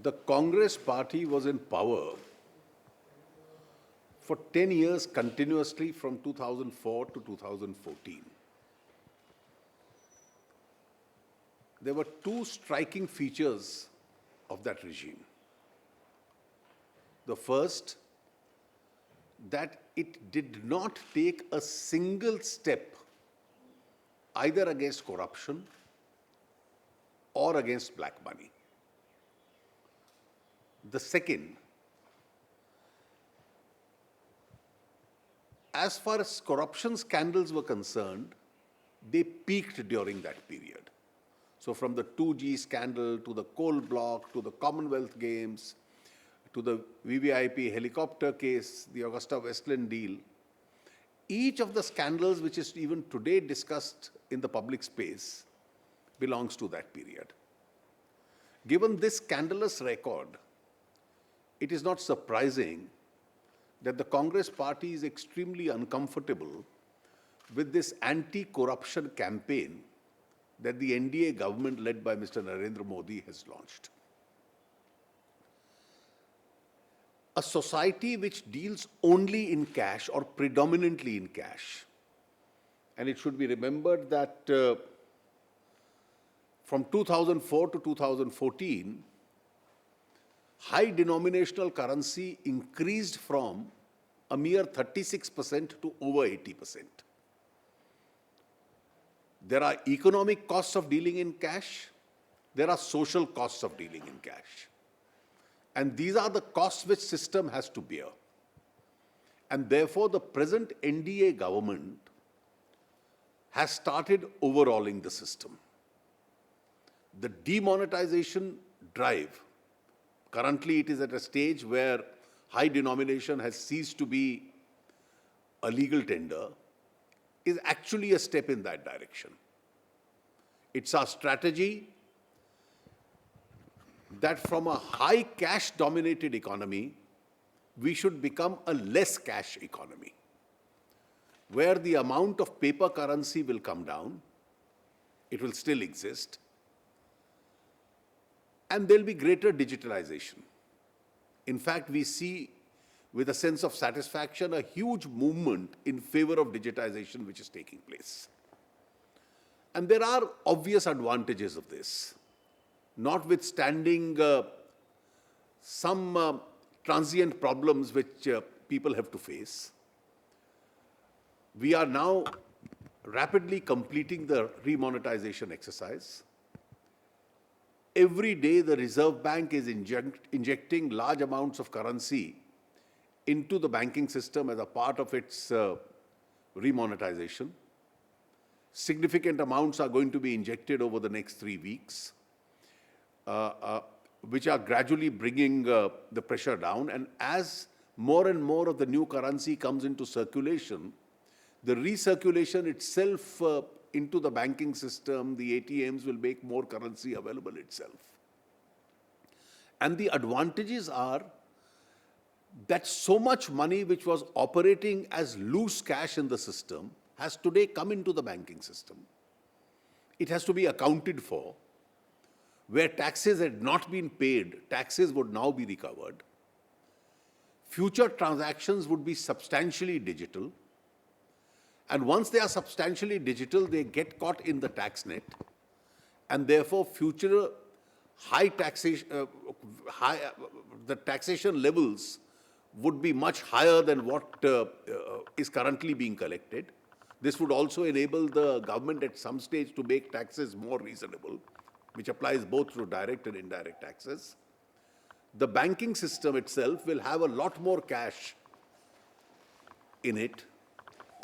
The Congress party was in power for 10 years continuously from 2004 to 2014. There were two striking features of that regime. The first, that it did not take a single step either against corruption or against black money. The second, as far as corruption scandals were concerned, they peaked during that period. So from the 2G scandal to the coal block to the Commonwealth Games to the VVIP helicopter case, the Augusta Westland deal, each of the scandals which is even today discussed in the public space belongs to that period. Given this scandalous record, it is not surprising that the Congress party is extremely uncomfortable with this anti-corruption campaign that the NDA government led by Mr. Narendra Modi has launched. A society which deals only in cash or predominantly in cash, and it should be remembered that from 2004 to 2014, high denominational currency increased from a mere 36% to over 80%. There are economic costs of dealing in cash. There are social costs of dealing in cash. And these are the costs which system has to bear. And therefore, the present NDA government has started overhauling the system. The demonetization drive, currently it is at a stage where high denomination has ceased to be a legal tender, is actually a step in that direction. It's our strategy that from a high cash-dominated economy, we should become a less cash economy, where the amount of paper currency will come down, it will still exist, and there'll be greater digitalization. In fact, we see with a sense of satisfaction a huge movement in favor of digitization which is taking place. And there are obvious advantages of this, notwithstanding some transient problems which people have to face. We are now rapidly completing the remonetization exercise. Every day, the Reserve Bank is injecting large amounts of currency into the banking system as a part of its remonetization. Significant amounts are going to be injected over the next 3 weeks, which are gradually bringing the pressure down. And as more and more of the new currency comes into circulation, the recirculation itself into the banking system, the ATMs will make more currency available itself. And the advantages are that so much money which was operating as loose cash in the system has today come into the banking system. It has to be accounted for. Where taxes had not been paid, taxes would now be recovered. Future transactions would be substantially digital. And once they are substantially digital, they get caught in the tax net. And therefore, future high taxation, the taxation levels would be much higher than what is currently being collected. This would also enable the government at some stage to make taxes more reasonable, which applies both through direct and indirect taxes. The banking system itself will have a lot more cash in it,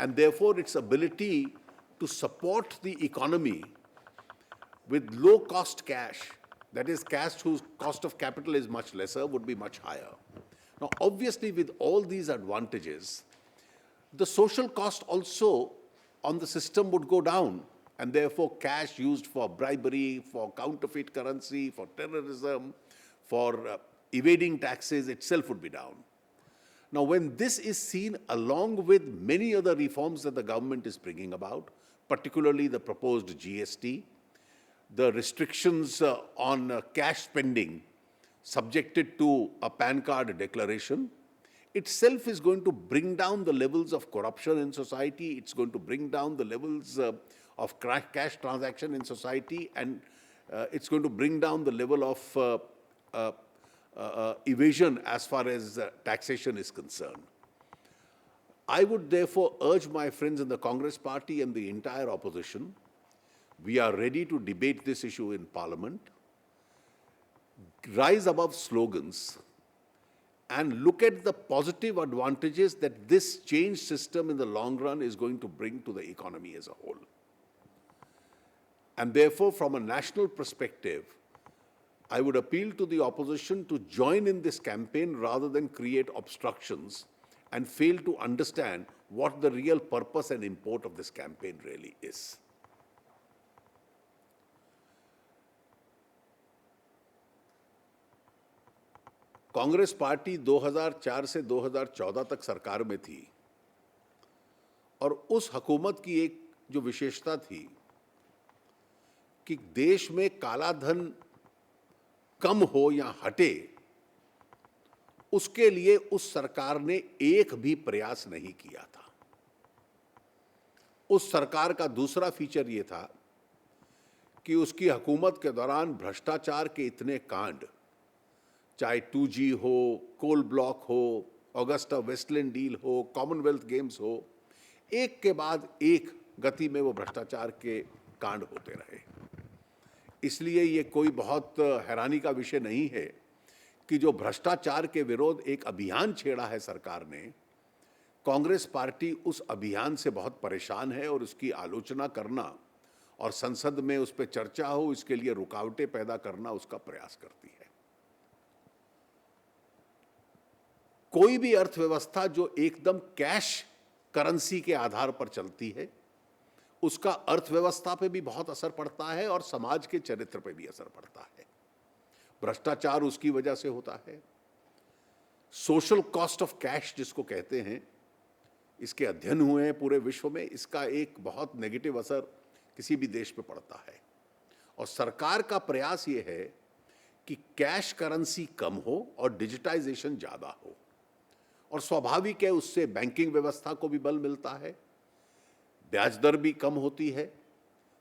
and therefore its ability to support the economy with low-cost cash, that is cash whose cost of capital is much lesser, would be much higher. Now, obviously, with all these advantages, the social cost also on the system would go down, and therefore cash used for bribery, for counterfeit currency, for terrorism, for evading taxes itself would be down. Now, when this is seen along with many other reforms that the government is bringing about, particularly the proposed GST, the restrictions on cash spending subjected to a PAN card declaration, itself is going to bring down the levels of corruption in society. It's going to bring down the levels of cash transaction in society, and it's going to bring down the level of evasion as far as taxation is concerned. I would therefore urge my friends in the Congress party and the entire opposition, we are ready to debate this issue in Parliament, rise above slogans, and look at the positive advantages that this change system in the long run is going to bring to the economy as a whole. And therefore, from a national perspective, I would appeal to the opposition to join in this campaign rather than create obstructions and fail to understand what the real purpose and import of this campaign really is. Congress party 2004 से 2014 तक सरकार में थी और उस हुकूमत की एक जो विशेषता थी कि देश में काला धन कम हो या हटे, उसके लिए उस सरकार ने एक भी प्रयास नहीं किया था। उस सरकार का दूसरा फीचर ये था कि उसकी हुकूमत के दौरान भ्रष्टाचार के इतने कांड, चाहे 2G हो, कोल ब्लॉक हो, ऑगस्टा वेस्टलैंड डील हो, कॉमनवेल्थ गेम्स हो, एक के बाद एक गति में वो भ्रष्टाचार के कांड होते रहे। इसलिए ये कोई बहुत हैरानी का विषय नहीं है कि जो भ्रष्टाचार के विरोध एक अभियान छेड़ा है सरकार ने, कांग्रेस पार्टी उस अभियान से बहुत परेशान है और उसकी आलोचना करना और संसद में उस पर चर्चा हो, इसके लिए रुकावटें पैदा करना उसका प्रयास करती है। कोई भी अर्थव्यवस्था जो एकदम कैश करेंसी के आधार पर चलती है, उसका अर्थव्यवस्था पे भी बहुत असर पड़ता है और समाज के चरित्र पे भी असर पड़ता है। भ्रष्टाचार उसकी वजह से होता है। सोशल कॉस्ट ऑफ कैश जिसको कहते हैं, इसके अध्ययन हुए हैं पूरे विश्व में, इसका एक बहुत नेगेटिव असर किसी भी देश पे पड़ता है। और सरकार का प्रयास ये है कि कैश करेंसी कम हो और डिजिटाइजेशन ज़्यादा हो, और स्वाभाविक है उससे बैंकिंग व्यवस्था को भी बल मिलता है, ब्याज दर भी कम होती है,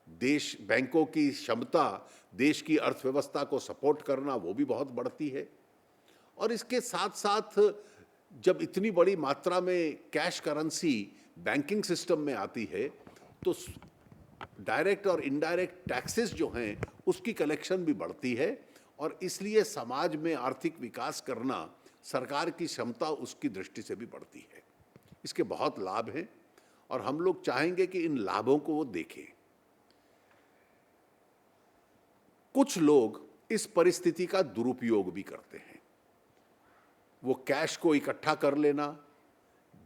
देश बैंकों की क्षमता देश की अर्थव्यवस्था को सपोर्ट करना वो भी बहुत बढ़ती है। और इसके साथ साथ जब इतनी बड़ी मात्रा में कैश करेंसी बैंकिंग सिस्टम में आती है तो डायरेक्ट और इनडायरेक्ट टैक्सेस जो हैं उसकी कलेक्शन भी बढ़ती है, और इसलिए समाज में आर्थिक विकास करना सरकार की क्षमता उसकी दृष्टि से भी बढ़ती है। इसके बहुत लाभ हैं और हम लोग चाहेंगे कि इन लाभों को वो देखें। कुछ लोग इस परिस्थिति का दुरुपयोग भी करते हैं। वो कैश को इकट्ठा कर लेना,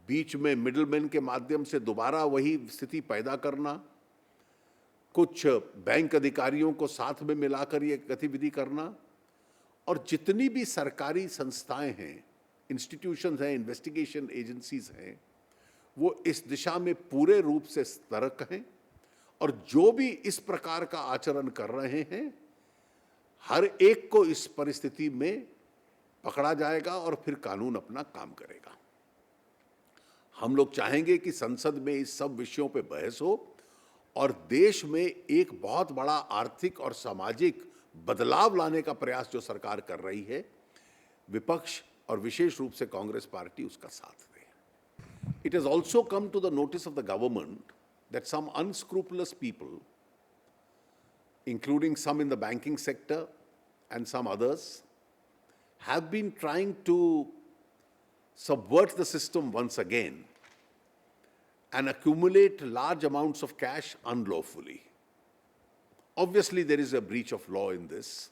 बीच में मिडलमैन के माध्यम से दोबारा वही स्थिति पैदा करना, कुछ बैंक अधिकारियों को साथ में मिलाकर ये गतिविधि करना, और जितनी भी सरकारी संस्थाएं हैं, इंस्टीट्यूशंस हैं, इन्वेस्टिगेशन एजेंसीज हैं, वो इस दिशा में पूरे रूप से सतर्क हैं, और जो भी इस प्रकार का आचरण कर रहे हैं, हर एक को इस परिस्थिति में पकड़ा जाएगा और फिर कानून अपना काम करेगा। हम लोग चाहेंगे कि संसद में इस सब विषयों पे बहस हो और देश में एक बहुत बड़ा आर्थिक और सामाजिक बदलाव लाने का प्रयास जो सरकार कर रही है, विपक्ष और विशेष रूप से कांग्रेस पार्टी उसका साथ दे। It has also come to the notice of the government that some unscrupulous people, including some in the banking sector and some others, have been trying to subvert the system once again and accumulate large amounts of cash unlawfully. Obviously, there is a breach of law in this,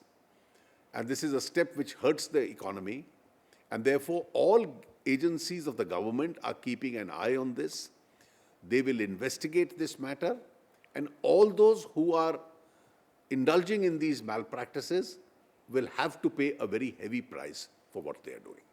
and this is a step which hurts the economy, and therefore all agencies of the government are keeping an eye on this. They will investigate this matter, and all those who are indulging in these malpractices will have to pay a very heavy price for what they are doing.